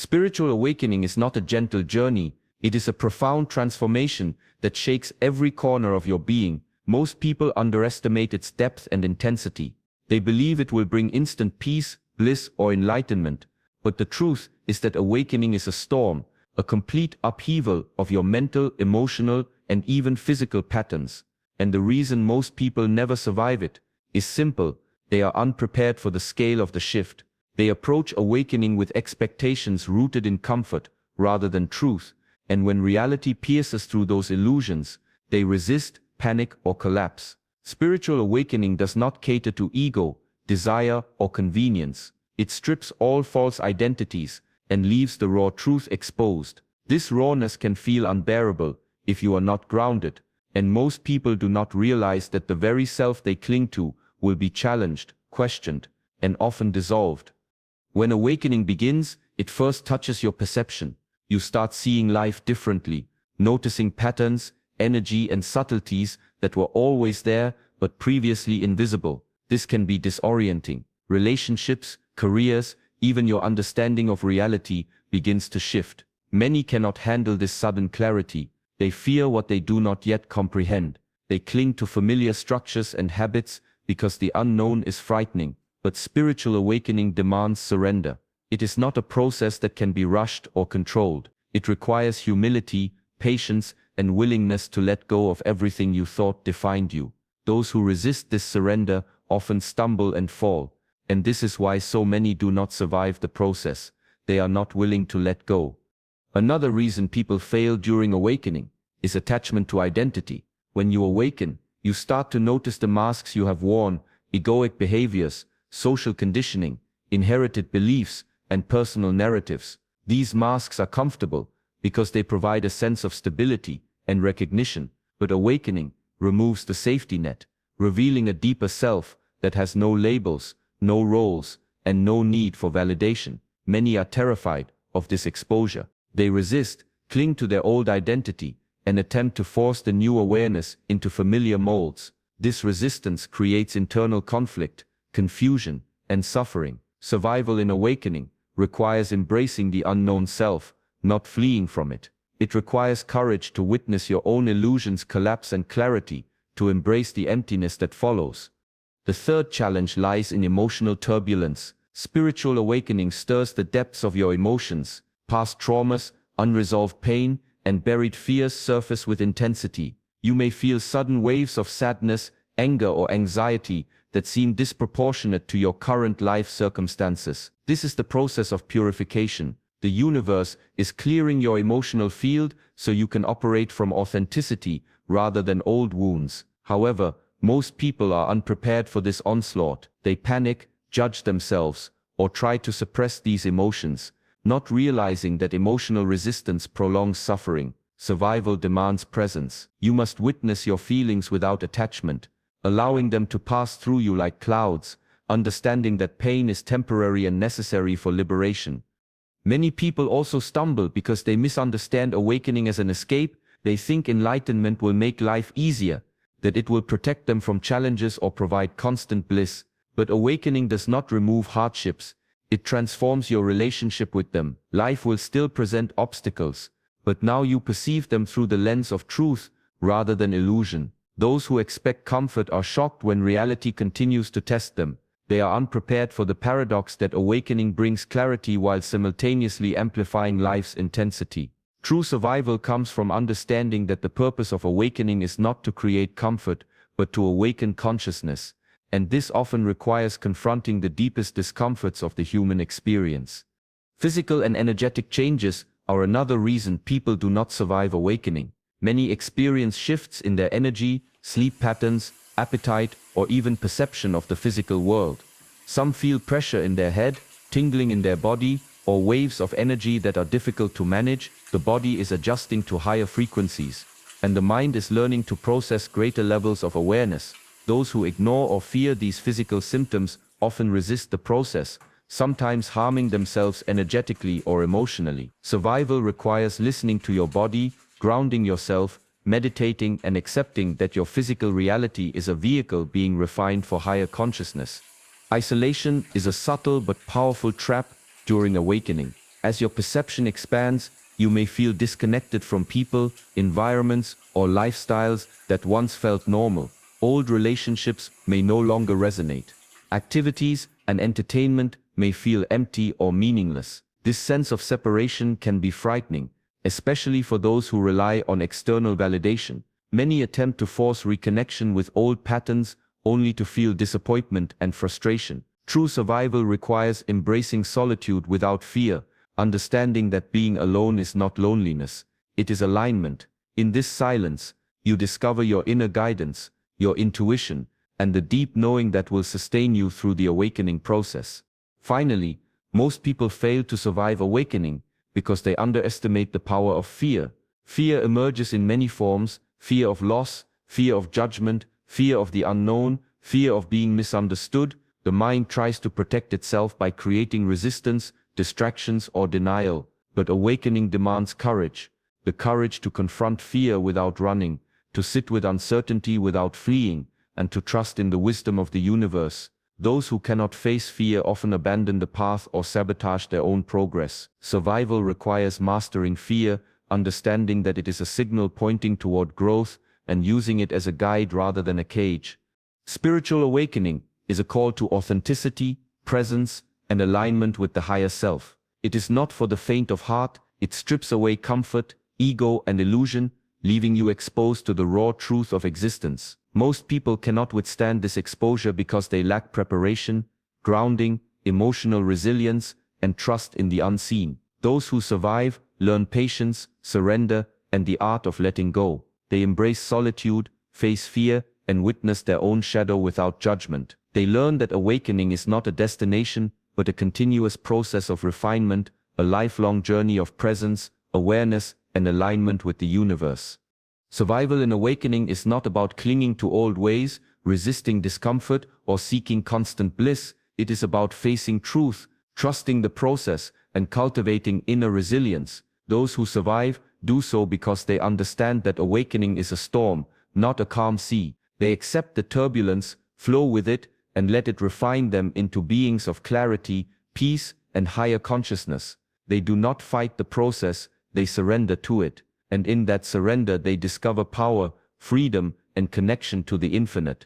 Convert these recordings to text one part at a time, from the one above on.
Spiritual awakening is not a gentle journey, it is a profound transformation that shakes every corner of your being. Most people underestimate its depth and intensity. They believe it will bring instant peace, bliss, or enlightenment. But the truth is that awakening is a storm, a complete upheaval of your mental, emotional, and even physical patterns. And the reason most people never survive it is simple: they are unprepared for the scale of the shift. They approach awakening with expectations rooted in comfort rather than truth, and when reality pierces through those illusions, they resist, panic, or collapse. Spiritual awakening does not cater to ego, desire, or convenience. It strips all false identities and leaves the raw truth exposed. This rawness can feel unbearable if you are not grounded, and most people do not realize that the very self they cling to will be challenged, questioned, and often dissolved. When awakening begins, it first touches your perception. You start seeing life differently, noticing patterns, energy, and subtleties that were always there but previously invisible. This can be disorienting. Relationships, careers, even your understanding of reality begins to shift. Many cannot handle this sudden clarity. They fear what they do not yet comprehend. They cling to familiar structures and habits because the unknown is frightening. But spiritual awakening demands surrender. It is not a process that can be rushed or controlled. It requires humility, patience, and willingness to let go of everything you thought defined you. Those who resist this surrender often stumble and fall, and this is why so many do not survive the process. They are not willing to let go. Another reason people fail during awakening is attachment to identity. When you awaken, you start to notice the masks you have worn: egoic behaviors, social conditioning, inherited beliefs, and personal narratives. These masks are comfortable because they provide a sense of stability and recognition, but awakening removes the safety net, revealing a deeper self that has no labels, no roles, and no need for validation. Many are terrified of this exposure. They resist, cling to their old identity, and attempt to force the new awareness into familiar molds. This resistance creates internal conflict, confusion, and suffering. Survival in awakening requires embracing the unknown self, not fleeing from it. It requires courage to witness your own illusions collapse and clarity to embrace the emptiness that follows. The third challenge lies in emotional turbulence. Spiritual awakening stirs the depths of your emotions. Past traumas, unresolved pain, and buried fears surface with intensity. You may feel sudden waves of sadness, anger, or anxiety that seem disproportionate to your current life circumstances. This is the process of purification. The universe is clearing your emotional field so you can operate from authenticity rather than old wounds. However, most people are unprepared for this onslaught. They panic, judge themselves, or try to suppress these emotions, not realizing that emotional resistance prolongs suffering. Survival demands presence. You must witness your feelings without attachment, allowing them to pass through you like clouds, understanding that pain is temporary and necessary for liberation. Many people also stumble because they misunderstand awakening as an escape. They think enlightenment will make life easier, that it will protect them from challenges or provide constant bliss. But awakening does not remove hardships. It transforms your relationship with them. Life will still present obstacles, but now you perceive them through the lens of truth rather than illusion. Those who expect comfort are shocked when reality continues to test them. They are unprepared for the paradox that awakening brings clarity while simultaneously amplifying life's intensity. True survival comes from understanding that the purpose of awakening is not to create comfort, but to awaken consciousness, and this often requires confronting the deepest discomforts of the human experience. Physical and energetic changes are another reason people do not survive awakening. Many experience shifts in their energy, sleep patterns, appetite, or even perception of the physical world. Some feel pressure in their head, tingling in their body, or waves of energy that are difficult to manage. The body is adjusting to higher frequencies, and the mind is learning to process greater levels of awareness. Those who ignore or fear these physical symptoms often resist the process, sometimes harming themselves energetically or emotionally. Survival requires listening to your body, grounding yourself, meditating, and accepting that your physical reality is a vehicle being refined for higher consciousness. Isolation is a subtle but powerful trap during awakening. As your perception expands, you may feel disconnected from people, environments, or lifestyles that once felt normal. Old relationships may no longer resonate. Activities and entertainment may feel empty or meaningless. This sense of separation can be frightening, especially for those who rely on external validation. Many attempt to force reconnection with old patterns only to feel disappointment and frustration. True survival requires embracing solitude without fear, understanding that being alone is not loneliness, it is alignment. In this silence, you discover your inner guidance, your intuition, and the deep knowing that will sustain you through the awakening process. Finally, most people fail to survive awakening because they underestimate the power of fear. Fear emerges in many forms: fear of loss, fear of judgment, fear of the unknown, fear of being misunderstood. The mind tries to protect itself by creating resistance, distractions, or denial. But awakening demands courage, the courage to confront fear without running, to sit with uncertainty without fleeing, and to trust in the wisdom of the universe. Those who cannot face fear often abandon the path or sabotage their own progress. Survival requires mastering fear, understanding that it is a signal pointing toward growth, and using it as a guide rather than a cage. Spiritual awakening is a call to authenticity, presence, and alignment with the higher self. It is not for the faint of heart. It strips away comfort, ego, and illusion, leaving you exposed to the raw truth of existence. Most people cannot withstand this exposure because they lack preparation, grounding, emotional resilience, and trust in the unseen. Those who survive learn patience, surrender, and the art of letting go. They embrace solitude, face fear, and witness their own shadow without judgment. They learn that awakening is not a destination, but a continuous process of refinement, a lifelong journey of presence, awareness, and alignment with the universe. Survival in awakening is not about clinging to old ways, resisting discomfort, or seeking constant bliss. It is about facing truth, trusting the process, and cultivating inner resilience. Those who survive do so because they understand that awakening is a storm, not a calm sea. They accept the turbulence, flow with it, and let it refine them into beings of clarity, peace, and higher consciousness. They do not fight the process, they surrender to it. And in that surrender they discover power, freedom, and connection to the infinite.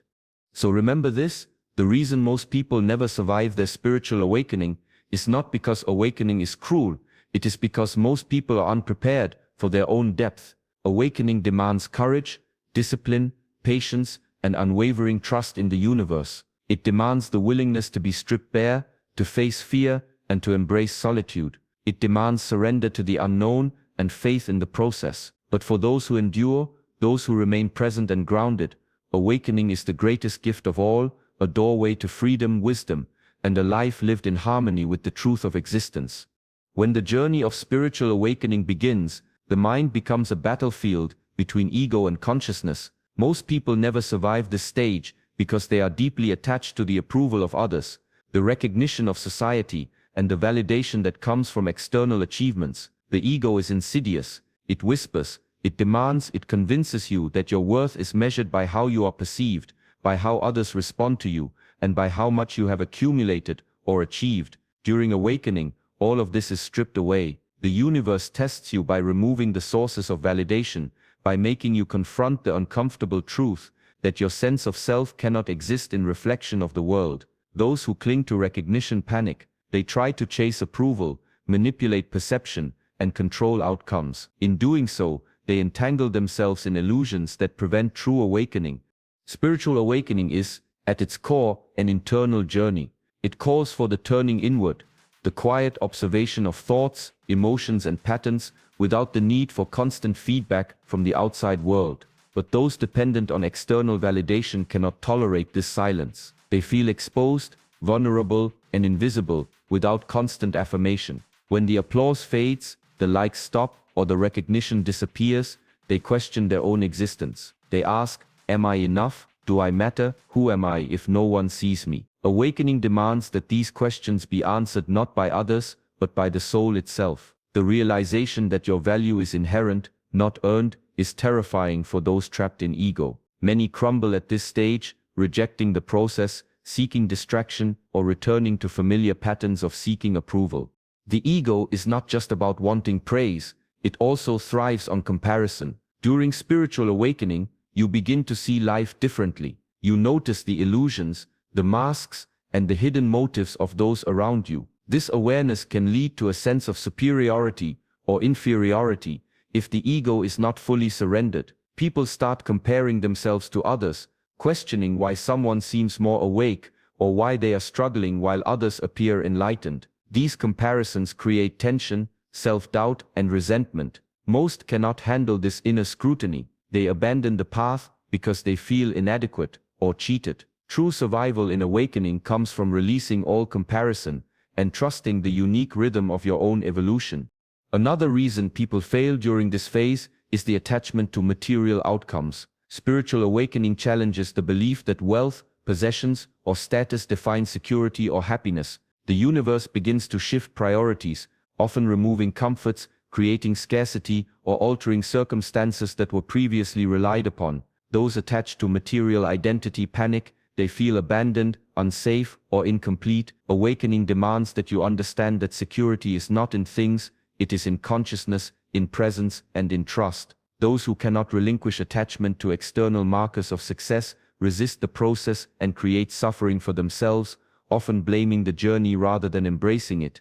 So remember this: the reason most people never survive their spiritual awakening is not because awakening is cruel, it is because most people are unprepared for their own depth. Awakening demands courage, discipline, patience, and unwavering trust in the universe. It demands the willingness to be stripped bare, to face fear, and to embrace solitude. It demands surrender to the unknown and faith in the process. But for those who endure, those who remain present and grounded, awakening is the greatest gift of all, a doorway to freedom, wisdom, and a life lived in harmony with the truth of existence. When the journey of spiritual awakening begins, the mind becomes a battlefield between ego and consciousness. Most people never survive this stage because they are deeply attached to the approval of others, the recognition of society, and the validation that comes from external achievements. The ego is insidious. It whispers, it demands, it convinces you that your worth is measured by how you are perceived, by how others respond to you, and by how much you have accumulated or achieved. During awakening, all of this is stripped away. The universe tests you by removing the sources of validation, by making you confront the uncomfortable truth that your sense of self cannot exist in reflection of the world. Those who cling to recognition panic. They try to chase approval, manipulate perception, and control outcomes. In doing so, they entangle themselves in illusions that prevent true awakening. Spiritual awakening is, at its core, an internal journey. It calls for the turning inward, the quiet observation of thoughts, emotions, and patterns, without the need for constant feedback from the outside world. But those dependent on external validation cannot tolerate this silence. They feel exposed, vulnerable, and invisible without constant affirmation. When the applause fades, the likes stop, or the recognition disappears, they question their own existence. They ask, am I enough? Do I matter? Who am I if no one sees me? Awakening demands that these questions be answered not by others, but by the soul itself. The realization that your value is inherent, not earned, is terrifying for those trapped in ego. Many crumble at this stage, rejecting the process, seeking distraction, or returning to familiar patterns of seeking approval. The ego is not just about wanting praise, it also thrives on comparison. During spiritual awakening, you begin to see life differently. You notice the illusions, the masks, and the hidden motives of those around you. This awareness can lead to a sense of superiority or inferiority. If the ego is not fully surrendered, people start comparing themselves to others, questioning why someone seems more awake or why they are struggling while others appear enlightened. These comparisons create tension, self-doubt, and resentment. Most cannot handle this inner scrutiny. They abandon the path because they feel inadequate or cheated. True survival in awakening comes from releasing all comparison and trusting the unique rhythm of your own evolution. Another reason people fail during this phase is the attachment to material outcomes. Spiritual awakening challenges the belief that wealth, possessions, or status define security or happiness. The universe begins to shift priorities, often removing comforts, creating scarcity, or altering circumstances that were previously relied upon. Those attached to material identity panic. They feel abandoned, unsafe, or incomplete. Awakening demands that you understand that security is not in things, it is in consciousness, in presence, and in trust. Those who cannot relinquish attachment to external markers of success resist the process and create suffering for themselves, often blaming the journey rather than embracing it.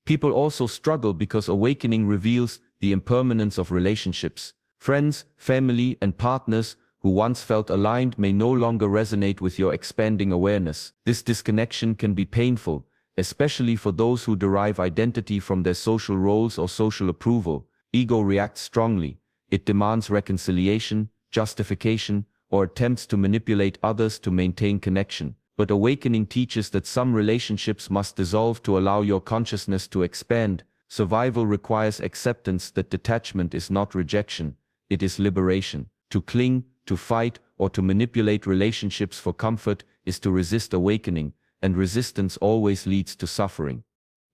People also struggle because awakening reveals the impermanence of relationships. Friends, family, and partners who once felt aligned may no longer resonate with your expanding awareness. This disconnection can be painful, especially for those who derive identity from their social roles or social approval. Ego reacts strongly. It demands reconciliation, justification, or attempts to manipulate others to maintain connection. But awakening teaches that some relationships must dissolve to allow your consciousness to expand. Survival requires acceptance that detachment is not rejection, it is liberation. To cling, to fight, or to manipulate relationships for comfort is to resist awakening, and resistance always leads to suffering.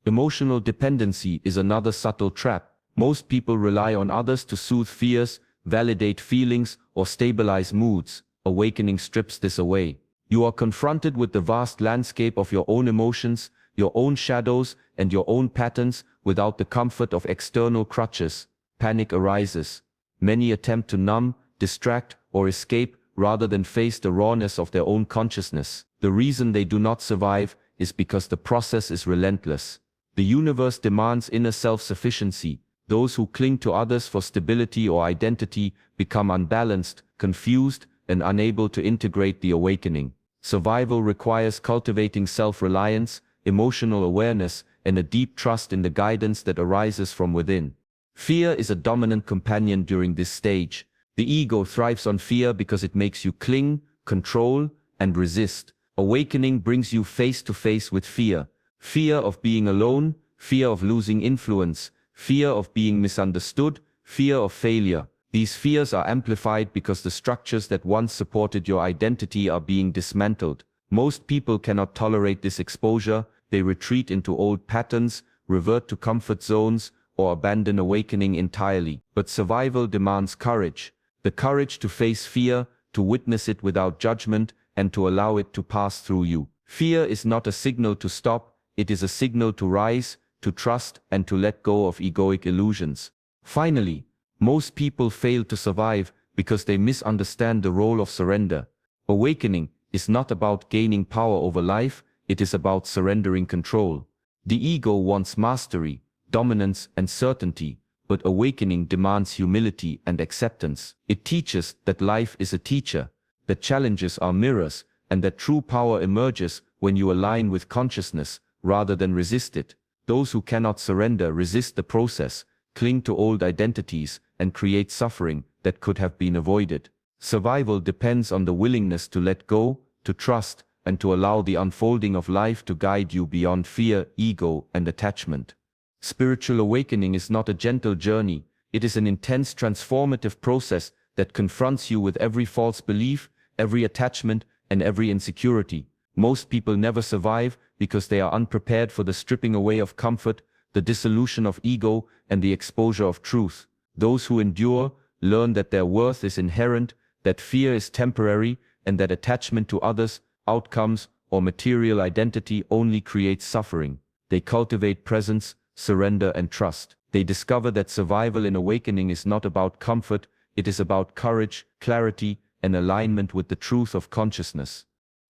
Emotional dependency is another subtle trap. Most people rely on others to soothe fears, validate feelings, or stabilize moods. Awakening strips this away. You are confronted with the vast landscape of your own emotions, your own shadows, and your own patterns without the comfort of external crutches. Panic arises. Many attempt to numb, distract, or escape rather than face the rawness of their own consciousness. The reason they do not survive is because the process is relentless. The universe demands inner self-sufficiency. Those who cling to others for stability or identity become unbalanced, confused, and unable to integrate the awakening. Survival requires cultivating self-reliance, emotional awareness, and a deep trust in the guidance that arises from within. Fear is a dominant companion during this stage. The ego thrives on fear because it makes you cling, control, and resist. Awakening brings you face to face with fear. Fear of being alone, fear of losing influence, fear of being misunderstood, fear of failure. These fears are amplified because the structures that once supported your identity are being dismantled. Most people cannot tolerate this exposure. They retreat into old patterns, revert to comfort zones, or abandon awakening entirely. But survival demands courage. The courage to face fear, to witness it without judgment, and to allow it to pass through you. Fear is not a signal to stop, it is a signal to rise, to trust, and to let go of egoic illusions. Finally, most people fail to survive because they misunderstand the role of surrender. Awakening is not about gaining power over life, it is about surrendering control. The ego wants mastery, dominance, and certainty, but awakening demands humility and acceptance. It teaches that life is a teacher, that challenges are mirrors, and that true power emerges when you align with consciousness rather than resist it. Those who cannot surrender resist the process, cling to old identities, and create suffering that could have been avoided. Survival depends on the willingness to let go, to trust, and to allow the unfolding of life to guide you beyond fear, ego, and attachment. Spiritual awakening is not a gentle journey, it is an intense transformative process that confronts you with every false belief, every attachment, and every insecurity. Most people never survive because they are unprepared for the stripping away of comfort, the dissolution of ego, and the exposure of truth. Those who endure learn that their worth is inherent, that fear is temporary, and that attachment to others, outcomes, or material identity only creates suffering. They cultivate presence, surrender and trust. They discover that survival in awakening is not about comfort, it is about courage, clarity, and alignment with the truth of consciousness.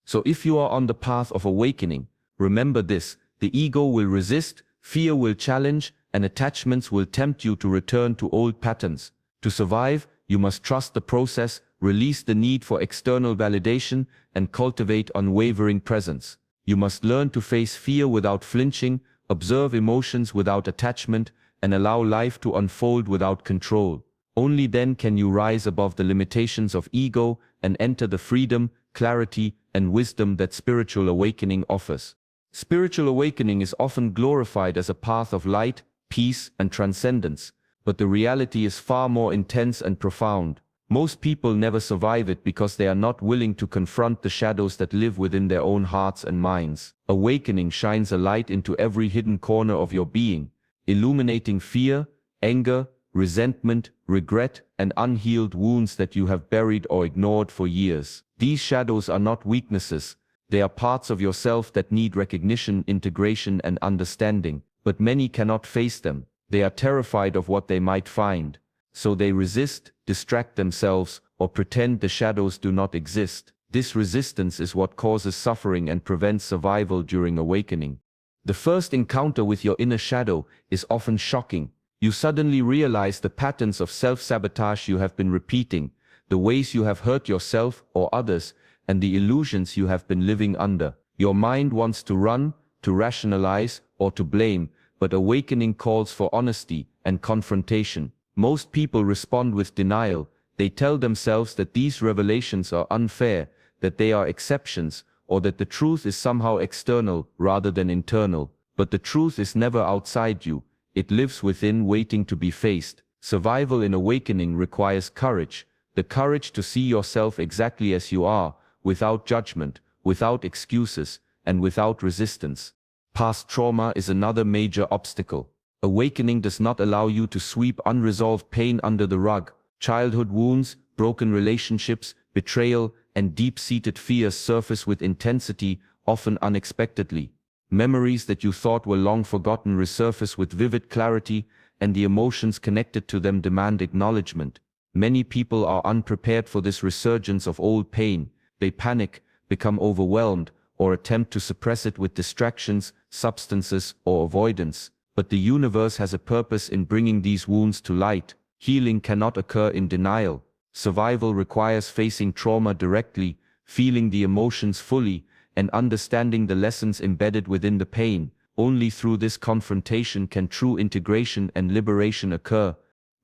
So if you are on the path of awakening, remember this: the ego will resist, fear will challenge, and attachments will tempt you to return to old patterns. To survive, you must trust the process, release the need for external validation, and cultivate unwavering presence. You must learn to face fear without flinching, observe emotions without attachment, and allow life to unfold without control. Only then can you rise above the limitations of ego and enter the freedom, clarity, and wisdom that spiritual awakening offers. Spiritual awakening is often glorified as a path of light, peace, and transcendence, but the reality is far more intense and profound. Most people never survive it because they are not willing to confront the shadows that live within their own hearts and minds. Awakening shines a light into every hidden corner of your being, illuminating fear, anger, resentment, regret, and unhealed wounds that you have buried or ignored for years. These shadows are not weaknesses, they are parts of yourself that need recognition, integration, and understanding, but many cannot face them. They are terrified of what they might find, so they resist, distract themselves, or pretend the shadows do not exist. This resistance is what causes suffering and prevents survival during awakening. The first encounter with your inner shadow is often shocking. You suddenly realize the patterns of self-sabotage you have been repeating, the ways you have hurt yourself or others, and the illusions you have been living under. Your mind wants to run, to rationalize, or to blame, but awakening calls for honesty and confrontation. Most people respond with denial. They tell themselves that these revelations are unfair, that they are exceptions, or that the truth is somehow external rather than internal. But the truth is never outside you. It lives within, waiting to be faced. Survival in awakening requires courage, the courage to see yourself exactly as you are, without judgment, without excuses, and without resistance. Past trauma is another major obstacle. Awakening does not allow you to sweep unresolved pain under the rug. Childhood wounds, broken relationships, betrayal, and deep-seated fears surface with intensity, often unexpectedly. Memories that you thought were long forgotten resurface with vivid clarity, and the emotions connected to them demand acknowledgement. Many people are unprepared for this resurgence of old pain. They panic, become overwhelmed, or attempt to suppress it with distractions, substances, or avoidance. But the universe has a purpose in bringing these wounds to light. Healing cannot occur in denial. Survival requires facing trauma directly, feeling the emotions fully, and understanding the lessons embedded within the pain. Only through this confrontation can true integration and liberation occur.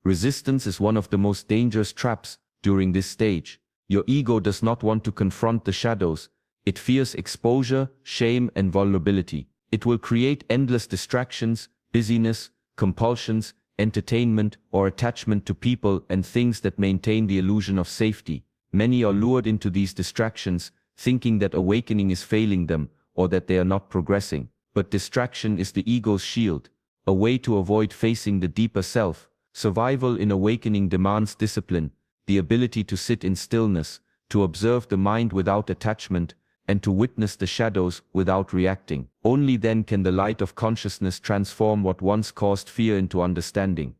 Resistance is one of the most dangerous traps during this stage. Your ego does not want to confront the shadows. It fears exposure, shame, and vulnerability. It will create endless distractions, busyness, compulsions, entertainment, or attachment to people and things that maintain the illusion of safety. Many are lured into these distractions, thinking that awakening is failing them, or that they are not progressing. But distraction is the ego's shield, a way to avoid facing the deeper self. Survival in awakening demands discipline, the ability to sit in stillness, to observe the mind without attachment, and to witness the shadows without reacting. Only then can the light of consciousness transform what once caused fear into understanding.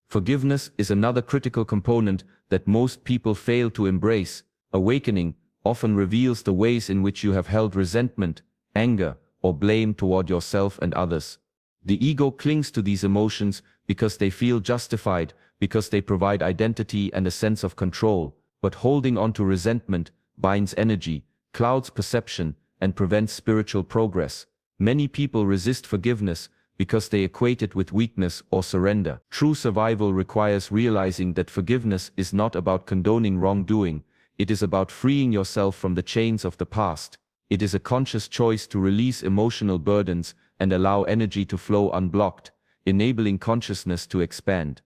Forgiveness is another critical component that most people fail to embrace. Awakening often reveals the ways in which you have held resentment, anger, or blame toward yourself and others. The ego clings to these emotions because they feel justified, because they provide identity and a sense of control. But holding on to resentment binds energy, clouds perception, and prevents spiritual progress. Many people resist forgiveness because they equate it with weakness or surrender. True survival requires realizing that forgiveness is not about condoning wrongdoing. It is about freeing yourself from the chains of the past. It is a conscious choice to release emotional burdens and allow energy to flow unblocked, enabling consciousness to expand.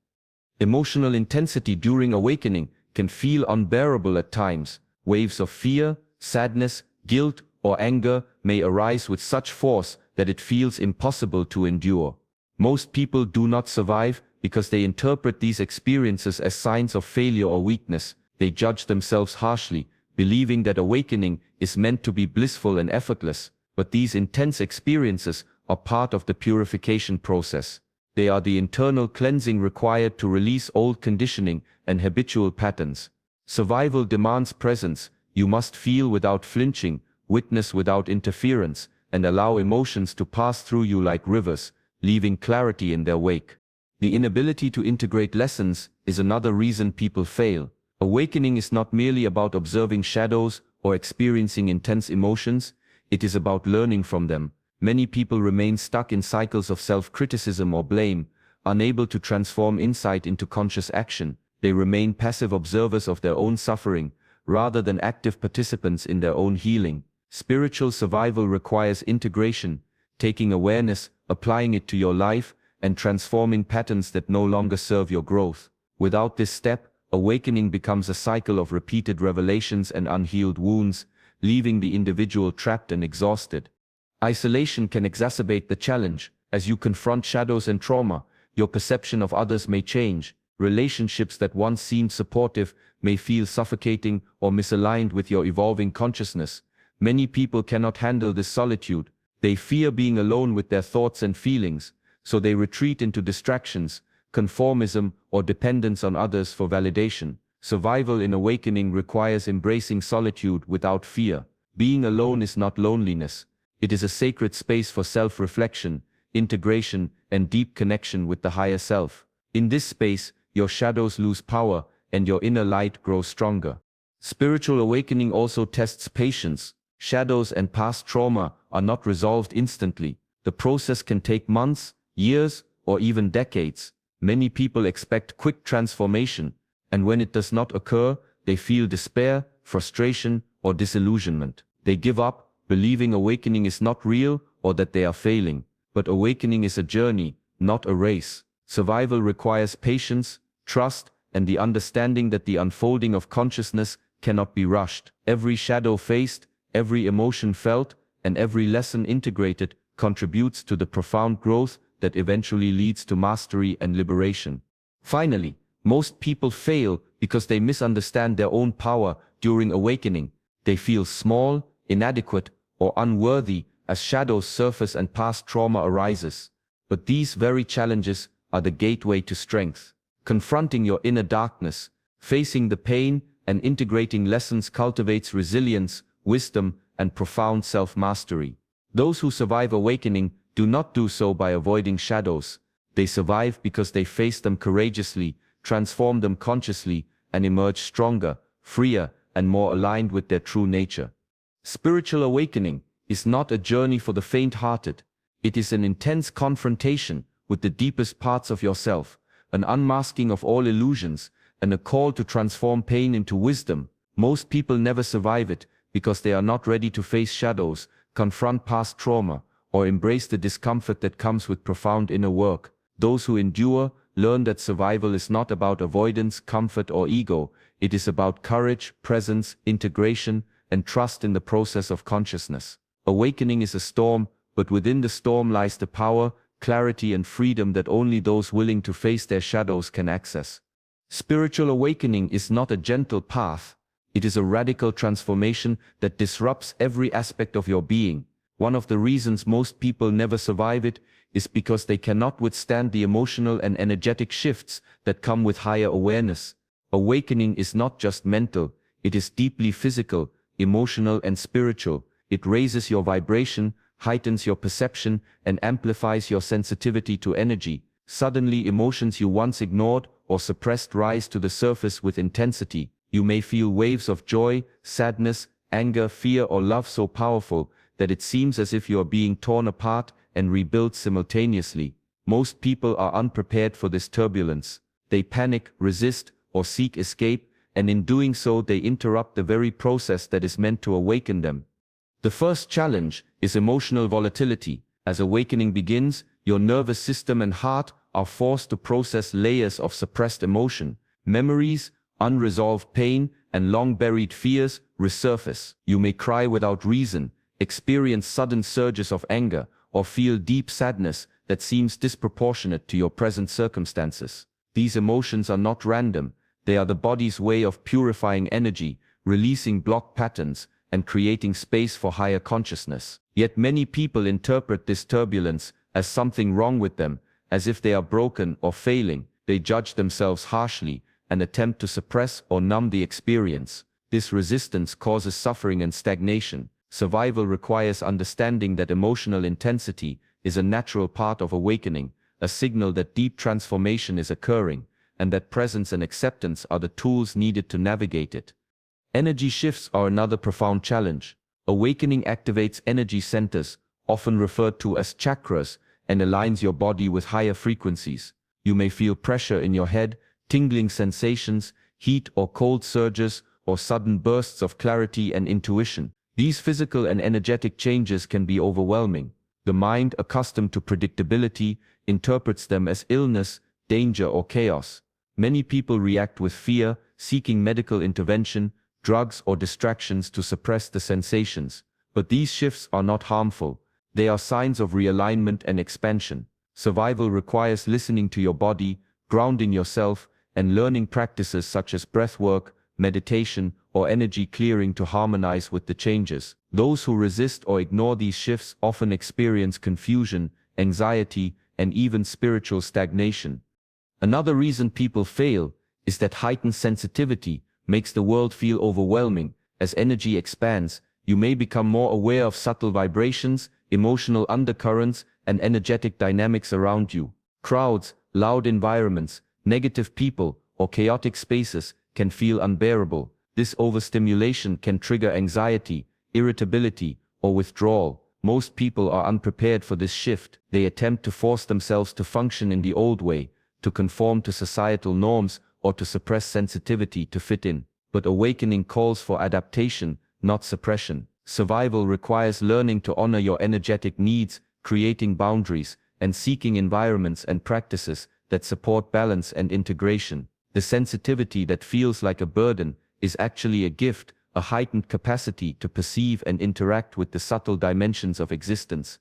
Emotional intensity during awakening can feel unbearable at times. Waves of fear, sadness, guilt, or anger may arise with such force that it feels impossible to endure. Most people do not survive because they interpret these experiences as signs of failure or weakness. They judge themselves harshly, believing that awakening is meant to be blissful and effortless. But these intense experiences are part of the purification process. They are the internal cleansing required to release old conditioning and habitual patterns. Survival demands presence. You must feel without flinching, witness without interference, and allow emotions to pass through you like rivers, leaving clarity in their wake. The inability to integrate lessons is another reason people fail. Awakening is not merely about observing shadows or experiencing intense emotions, it is about learning from them. Many people remain stuck in cycles of self-criticism or blame, unable to transform insight into conscious action. They remain passive observers of their own suffering, rather than active participants in their own healing. Spiritual survival requires integration, taking awareness, applying it to your life, and transforming patterns that no longer serve your growth. Without this step, awakening becomes a cycle of repeated revelations and unhealed wounds, leaving the individual trapped and exhausted. Isolation can exacerbate the challenge. As you confront shadows and trauma, your perception of others may change. Relationships that once seemed supportive may feel suffocating or misaligned with your evolving consciousness. Many people cannot handle this solitude. They fear being alone with their thoughts and feelings, so they retreat into distractions, conformism, or dependence on others for validation. Survival in awakening requires embracing solitude without fear. Being alone is not loneliness. It is a sacred space for self-reflection, integration, and deep connection with the higher self. In this space, your shadows lose power, and your inner light grows stronger. Spiritual awakening also tests patience. Shadows and past trauma are not resolved instantly. The process can take months, years, or even decades. Many people expect quick transformation, and when it does not occur, they feel despair, frustration, or disillusionment. They give up, believing awakening is not real or that they are failing. But awakening is a journey, not a race. Survival requires patience, trust, and the understanding that the unfolding of consciousness cannot be rushed. Every shadow faced, every emotion felt, and every lesson integrated contributes to the profound growth that eventually leads to mastery and liberation. Finally, most people fail because they misunderstand their own power during awakening. They feel small, inadequate, or unworthy as shadows surface and past trauma arises. But these very challenges are the gateway to strength. Confronting your inner darkness, facing the pain, and integrating lessons cultivates resilience, wisdom, and profound self-mastery. Those who survive awakening do not do so by avoiding shadows. They survive because they face them courageously, transform them consciously, and emerge stronger, freer, and more aligned with their true nature. Spiritual awakening is not a journey for the faint-hearted. It is an intense confrontation with the deepest parts of yourself, an unmasking of all illusions, and a call to transform pain into wisdom. Most people never survive it because they are not ready to face shadows, confront past trauma, or embrace the discomfort that comes with profound inner work. Those who endure learn that survival is not about avoidance, comfort, or ego. It is about courage, presence, integration, and trust in the process of consciousness. Awakening is a storm, but within the storm lies the power, clarity, and freedom that only those willing to face their shadows can access. Spiritual awakening is not a gentle path. It is a radical transformation that disrupts every aspect of your being. One of the reasons most people never survive it is because they cannot withstand the emotional and energetic shifts that come with higher awareness. Awakening is not just mental, it is deeply physical, emotional, and spiritual. It raises your vibration, heightens your perception, and amplifies your sensitivity to energy. Suddenly, emotions you once ignored or suppressed rise to the surface with intensity. You may feel waves of joy, sadness, anger, fear, or love so powerful that it seems as if you are being torn apart and rebuilt simultaneously. Most people are unprepared for this turbulence. They panic, resist, or seek escape, and in doing so they interrupt the very process that is meant to awaken them. The first challenge is emotional volatility. As awakening begins, your nervous system and heart are forced to process layers of suppressed emotion. Memories, unresolved pain, and long-buried fears resurface. You may cry without reason, experience sudden surges of anger, or feel deep sadness that seems disproportionate to your present circumstances. These emotions are not random. They are the body's way of purifying energy, releasing blocked patterns, and creating space for higher consciousness. Yet many people interpret this turbulence as something wrong with them, as if they are broken or failing. They judge themselves harshly and attempt to suppress or numb the experience. This resistance causes suffering and stagnation. Survival requires understanding that emotional intensity is a natural part of awakening, a signal that deep transformation is occurring, and that presence and acceptance are the tools needed to navigate it. Energy shifts are another profound challenge. Awakening activates energy centers, often referred to as chakras, and aligns your body with higher frequencies. You may feel pressure in your head, tingling sensations, heat or cold surges, or sudden bursts of clarity and intuition. These physical and energetic changes can be overwhelming. The mind, accustomed to predictability, interprets them as illness, danger, or chaos. Many people react with fear, seeking medical intervention, drugs, or distractions to suppress the sensations. But these shifts are not harmful. They are signs of realignment and expansion. Survival requires listening to your body, grounding yourself, and learning practices such as breathwork, meditation, or energy clearing to harmonize with the changes. Those who resist or ignore these shifts often experience confusion, anxiety, and even spiritual stagnation. Another reason people fail is that heightened sensitivity makes the world feel overwhelming. As energy expands, you may become more aware of subtle vibrations, emotional undercurrents, and energetic dynamics around you. Crowds, loud environments, negative people, or chaotic spaces can feel unbearable. This overstimulation can trigger anxiety, irritability, or withdrawal. Most people are unprepared for this shift. They attempt to force themselves to function in the old way, to conform to societal norms, or to suppress sensitivity to fit in. But awakening calls for adaptation, not suppression. Survival requires learning to honor your energetic needs, creating boundaries, and seeking environments and practices that support balance and integration. The sensitivity that feels like a burden is actually a gift, a heightened capacity to perceive and interact with the subtle dimensions of existence.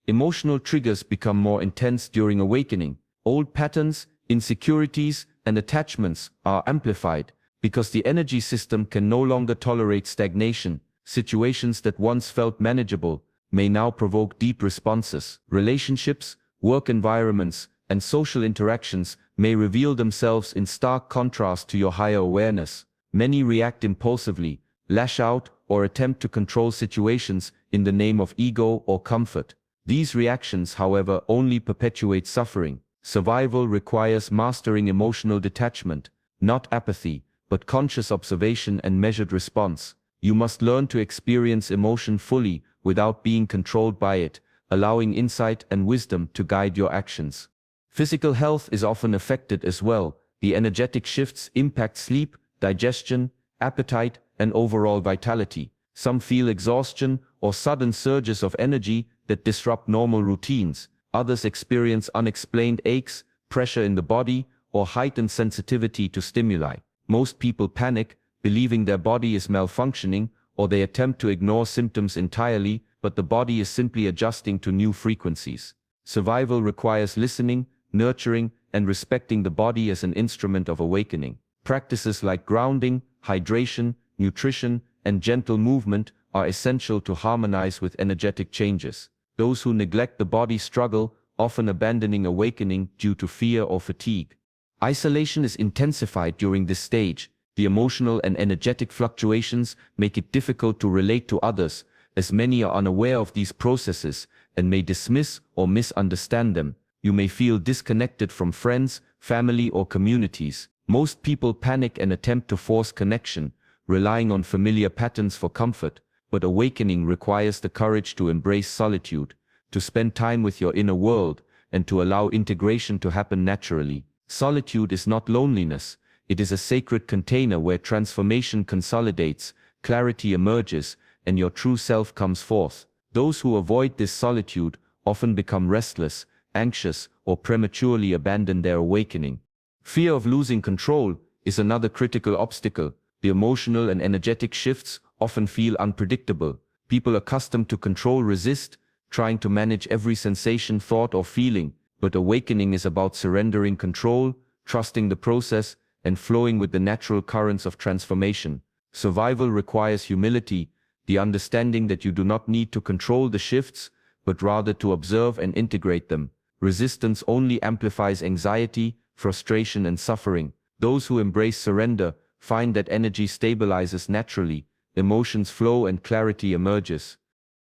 Emotional triggers become more intense during awakening. Old patterns, insecurities, and attachments are amplified because the energy system can no longer tolerate stagnation. Situations that once felt manageable may now provoke deep responses. Relationships, work environments, and social interactions may reveal themselves in stark contrast to your higher awareness. Many react impulsively, lash out, or attempt to control situations in the name of ego or comfort. These reactions, however, only perpetuate suffering. Survival requires mastering emotional detachment, not apathy, but conscious observation and measured response. You must learn to experience emotion fully without being controlled by it, allowing insight and wisdom to guide your actions. Physical health is often affected as well. The energetic shifts impact sleep, digestion, appetite, and overall vitality. Some feel exhaustion or sudden surges of energy that disrupt normal routines. Others experience unexplained aches, pressure in the body, or heightened sensitivity to stimuli. Most people panic, believing their body is malfunctioning, or they attempt to ignore symptoms entirely, but the body is simply adjusting to new frequencies. Survival requires listening, nurturing, and respecting the body as an instrument of awakening. Practices like grounding, hydration, nutrition, and gentle movement are essential to harmonize with energetic changes. Those who neglect the body struggle, often abandoning awakening due to fear or fatigue. Isolation is intensified during this stage. The emotional and energetic fluctuations make it difficult to relate to others, as many are unaware of these processes and may dismiss or misunderstand them. You may feel disconnected from friends, family, or communities. Most people panic and attempt to force connection, relying on familiar patterns for comfort, but awakening requires the courage to embrace solitude, to spend time with your inner world, and to allow integration to happen naturally. Solitude is not loneliness. It is a sacred container where transformation consolidates, clarity emerges, and your true self comes forth. Those who avoid this solitude often become restless, anxious, or prematurely abandon their awakening. Fear of losing control is another critical obstacle. The emotional and energetic shifts often feel unpredictable. People accustomed to control resist, trying to manage every sensation, thought, or feeling. But awakening is about surrendering control, trusting the process, and flowing with the natural currents of transformation. Survival requires humility, the understanding that you do not need to control the shifts, but rather to observe and integrate them. Resistance only amplifies anxiety, frustration, and suffering. Those who embrace surrender find that energy stabilizes naturally, emotions flow, and clarity emerges.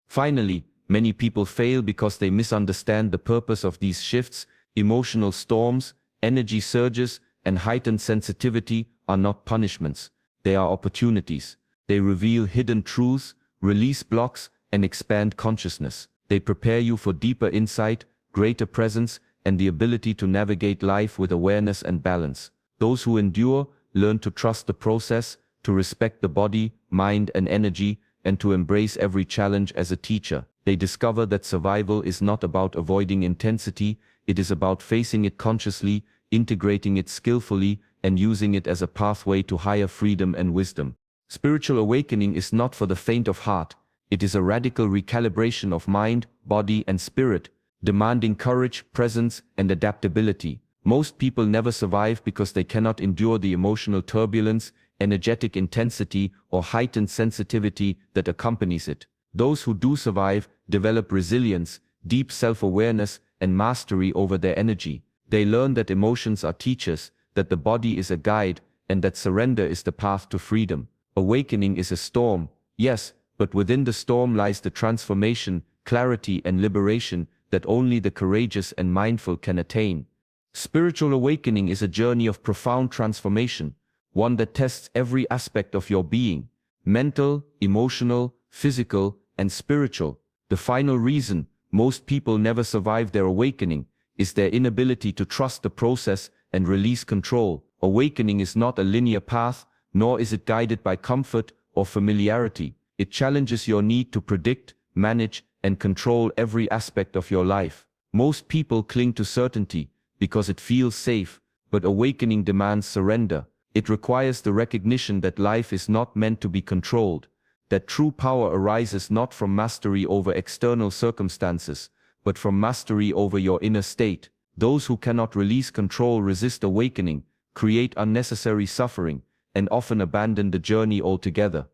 Finally, many people fail because they misunderstand the purpose of these shifts. Emotional storms, energy surges, and heightened sensitivity are not punishments. They are opportunities. They reveal hidden truths, release blocks, and expand consciousness. They prepare you for deeper insight, greater presence, and the ability to navigate life with awareness and balance. Those who endure learn to trust the process, to respect the body, mind, and energy, and to embrace every challenge as a teacher. They discover that survival is not about avoiding intensity, it is about facing it consciously, integrating it skillfully, and using it as a pathway to higher freedom and wisdom. Spiritual awakening is not for the faint of heart. It is a radical recalibration of mind, body, and spirit, demanding courage, presence, and adaptability. Most people never survive because they cannot endure the emotional turbulence, energetic intensity, or heightened sensitivity that accompanies it. Those who do survive develop resilience, deep self-awareness, and mastery over their energy. They learn that emotions are teachers, that the body is a guide, and that surrender is the path to freedom. Awakening is a storm, yes, but within the storm lies the transformation, clarity, and liberation that only the courageous and mindful can attain. Spiritual awakening is a journey of profound transformation, one that tests every aspect of your being, mental, emotional, physical, and spiritual. The final reason most people never survive their awakening is their inability to trust the process and release control. Awakening is not a linear path, nor is it guided by comfort or familiarity. It challenges your need to predict, manage, and control every aspect of your life. Most people cling to certainty because it feels safe, but awakening demands surrender. It requires the recognition that life is not meant to be controlled, that true power arises not from mastery over external circumstances, but from mastery over your inner state. Those who cannot release control resist awakening, create unnecessary suffering, and often abandon the journey altogether.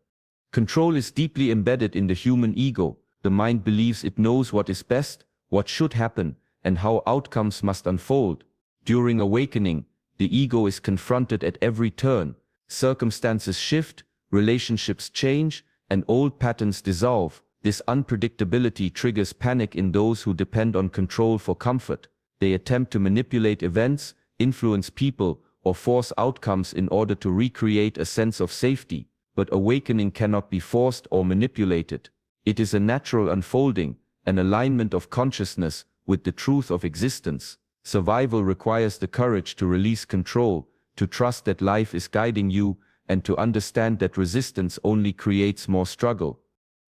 Control is deeply embedded in the human ego. The mind believes it knows what is best, what should happen, and how outcomes must unfold. During awakening, the ego is confronted at every turn. Circumstances shift, relationships change, and old patterns dissolve. This unpredictability triggers panic in those who depend on control for comfort. They attempt to manipulate events, influence people, or force outcomes in order to recreate a sense of safety. But awakening cannot be forced or manipulated. It is a natural unfolding, an alignment of consciousness with the truth of existence. Survival requires the courage to release control, to trust that life is guiding you, and to understand that resistance only creates more struggle.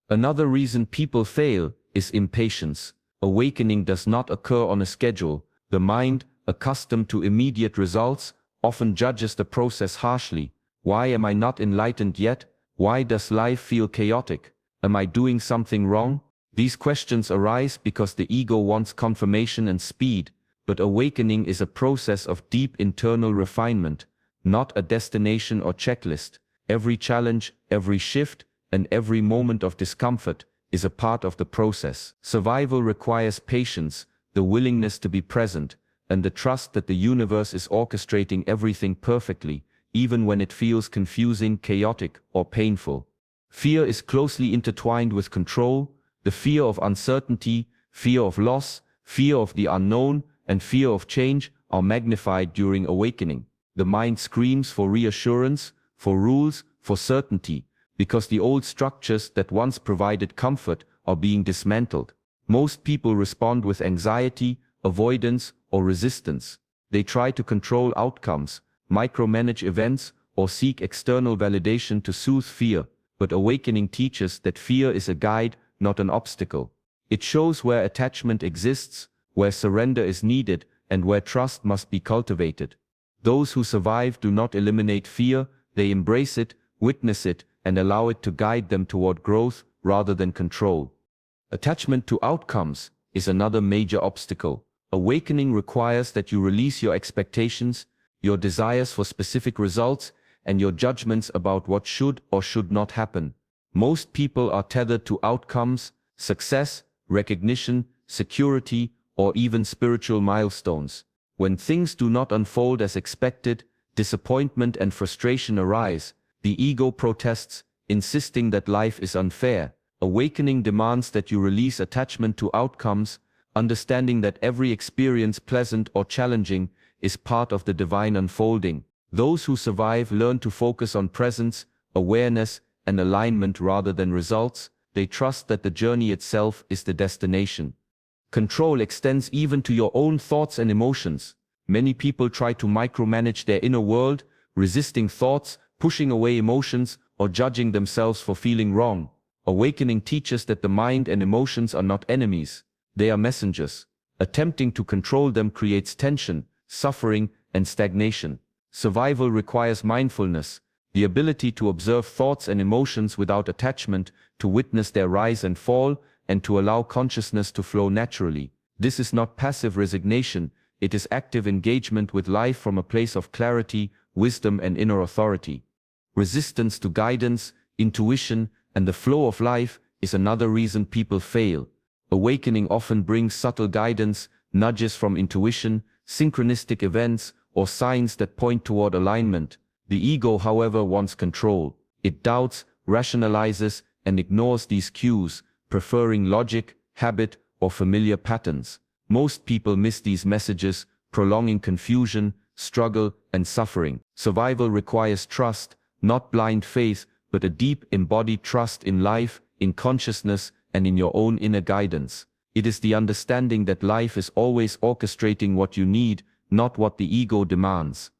Another reason people fail is impatience. Awakening does not occur on a schedule. The mind, accustomed to immediate results, often judges the process harshly. Why am I not enlightened yet? Why does life feel chaotic? Am I doing something wrong? These questions arise because the ego wants confirmation and speed, but awakening is a process of deep internal refinement, not a destination or checklist. Every challenge, every shift, and every moment of discomfort is a part of the process. Survival requires patience, the willingness to be present, and the trust that the universe is orchestrating everything perfectly, even when it feels confusing, chaotic, or painful. Fear is closely intertwined with control. The fear of uncertainty, fear of loss, fear of the unknown, and fear of change are magnified during awakening. The mind screams for reassurance, for rules, for certainty, because the old structures that once provided comfort are being dismantled. Most people respond with anxiety, avoidance, or resistance. They try to control outcomes, micromanage events, or seek external validation to soothe fear, but awakening teaches that fear is a guide, not an obstacle. It shows where attachment exists, where surrender is needed, and where trust must be cultivated. Those who survive do not eliminate fear, they embrace it, witness it, and allow it to guide them toward growth rather than control. Attachment to outcomes is another major obstacle. Awakening requires that you release your expectations, your desires for specific results, and your judgments about what should or should not happen. Most people are tethered to outcomes, success, recognition, security, or even spiritual milestones. When things do not unfold as expected, disappointment and frustration arise. The ego protests, insisting that life is unfair. Awakening demands that you release attachment to outcomes, understanding that every experience, pleasant or challenging, is part of the divine unfolding. Those who survive learn to focus on presence, awareness, and alignment rather than results. They trust that the journey itself is the destination. Control extends even to your own thoughts and emotions. Many people try to micromanage their inner world, resisting thoughts, pushing away emotions, or judging themselves for feeling wrong. Awakening teaches that the mind and emotions are not enemies. They are messengers. Attempting to control them creates tension, suffering, and stagnation. Survival requires mindfulness, the ability to observe thoughts and emotions without attachment, to witness their rise and fall, and to allow consciousness to flow naturally. This is not passive resignation, it is active engagement with life from a place of clarity, wisdom, and inner authority. Resistance to guidance, intuition, and the flow of life is another reason people fail. Awakening often brings subtle guidance, nudges from intuition, synchronistic events, or signs that point toward alignment. The ego, however, wants control. It doubts, rationalizes, and ignores these cues, preferring logic, habit, or familiar patterns. Most people miss these messages, prolonging confusion, struggle, and suffering. Survival requires trust, not blind faith, but a deep embodied trust in life, in consciousness, and in your own inner guidance. It is the understanding that life is always orchestrating what you need, not what the ego demands.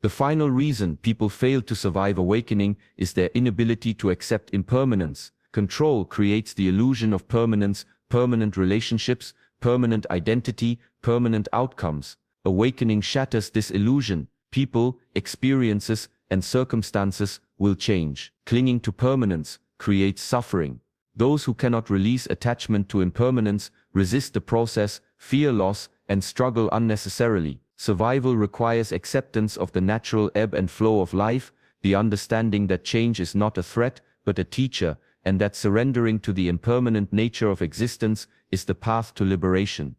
The final reason people fail to survive awakening is their inability to accept impermanence. Control creates the illusion of permanence, permanent relationships, permanent identity, permanent outcomes. Awakening shatters this illusion. People, experiences, and circumstances will change. Clinging to permanence creates suffering. Those who cannot release attachment to impermanence resist the process, fear loss, and struggle unnecessarily. Survival requires acceptance of the natural ebb and flow of life, the understanding that change is not a threat, but a teacher, and that surrendering to the impermanent nature of existence is the path to liberation.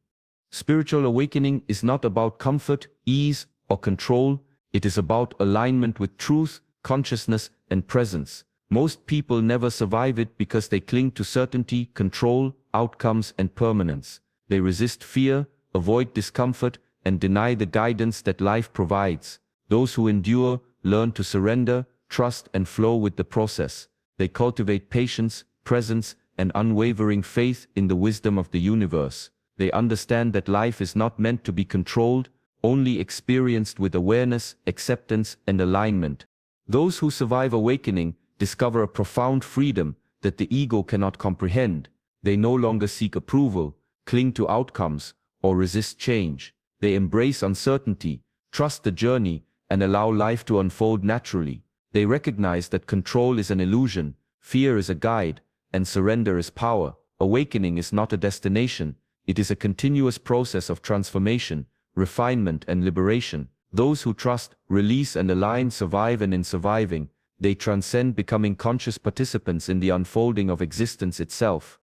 Spiritual awakening is not about comfort, ease, or control. It is about alignment with truth, consciousness, and presence. Most people never survive it because they cling to certainty, control, outcomes, and permanence. They resist fear, avoid discomfort, and deny the guidance that life provides. Those who endure learn to surrender, trust, and flow with the process. They cultivate patience, presence, and unwavering faith in the wisdom of the universe. They understand that life is not meant to be controlled, only experienced with awareness, acceptance, and alignment. Those who survive awakening discover a profound freedom that the ego cannot comprehend. They no longer seek approval, cling to outcomes, or resist change. They embrace uncertainty, trust the journey, and allow life to unfold naturally. They recognize that control is an illusion, fear is a guide, and surrender is power. Awakening is not a destination, it is a continuous process of transformation, refinement, and liberation. Those who trust, release, and align survive, and in surviving, they transcend, becoming conscious participants in the unfolding of existence itself.